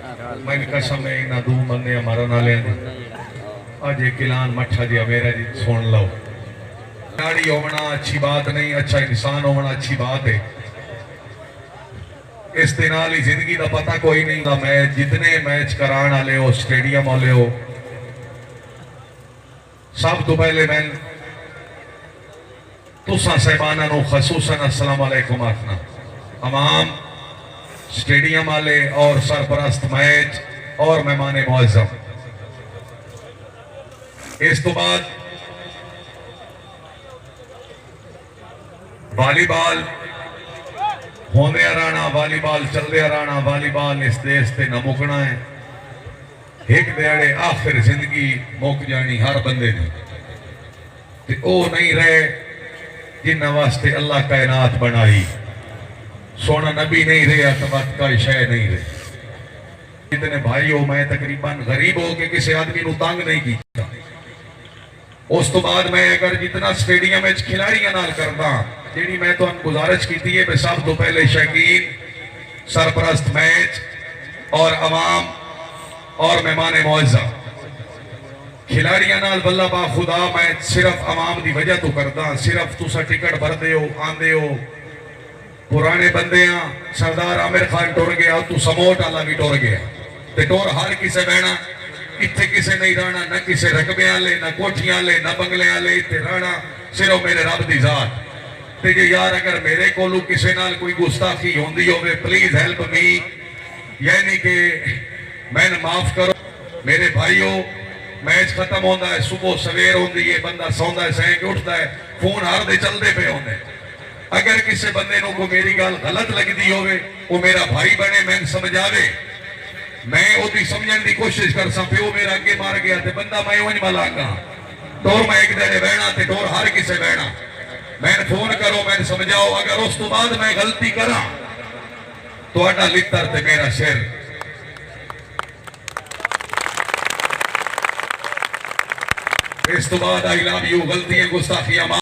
मैं कसम है ना दू बंदे हमारा ना लेंदे आज एक ऐलान मठा जी मेरा जी सुन लो। खिलाड़ी होना अच्छी बात नहीं, अच्छा इंसान होना अच्छी बात है। इस दिन ही जिंदगी का पता कोई नहीं था। मैच जितने मैच कराने वाले हो स्टेडियम वाले हो, सब तो पहले मैं तुसा साहबाना खसूसन अस्सलाम वालेकुम आखना। तमाम स्टेडियम वाले और सरपरस्त मैच और मेहमान मुअज्जम। इस तो बाद वॉलीबॉल होने रहना, वॉलीबॉल चलते रहना। वॉलीबॉल इस देश से न मुकना है। एक दिहाड़े आखिर जिंदगी मुक जानी हर बंदे ने, ते ओ नहीं रहे जिन्होंने वास्ते अल्लाह कायनात बनाई। सोना नबी नहीं रहा तो वक्त का शय नहीं रहे। इतने भाई हो, मैं तकरीबन गरीब हो के किसी आदमी को तंग नहीं किया। उस तो बाद मैं अगर जितना स्टेडियम में खिलाड़ियों नाल करदा जी मैं तो गुजारिश की है, सब तो पहले शकीन सरपरस्त मैच और अवाम और मेहमान मुअज्जम खिलाड़ियों नाल बल्ला बा खुदा मैं सिर्फ अवाम की वजह तो करदा। सिर्फ तुसा टिकट भरते हो आंदे हो, पुराने बंदे आ सरदार आमिर खान टुर गया, तू समोट वाला भी टुर गया, ते टुर हर किसे बहना। इतने किसे नहीं रहना, न किसे रकबे वाले, न कोठियां वाले, न बंगले वाले। इतने रहना सिर्फ मेरे रब दी जात। ते जे यार अगर मेरे कोलू किसे नाल कोई गुस्ताखी होंदी होवे, प्लीज हेल्प मी, यानी कि मैंने माफ करो मेरे भाइयों। मैच खत्म होता है, सुबह सवेर होती है, बंदा सौंदा है, सह के उठता है, फोन हर दे चलते पे होंगे। अगर किसी बंदे को मेरी गल गलत लगती होवे, वो मेरा भाई बने, मैं समझावे, मैं उसकी समझने की कोशिश कर सा। प्यो मेरा अगे मार गया तो बंदा मैं उंज मलांगा। टोर मैं एक दिन बहना तो टोर हर किसे बहना। मैंने फोन करो, मैंने समझाओ। अगर उस तो बाद मैं गलती करा तो लितर ते मेरा सिर। इस तो बाद आई लव यू, गलतियां गुस्ताखियां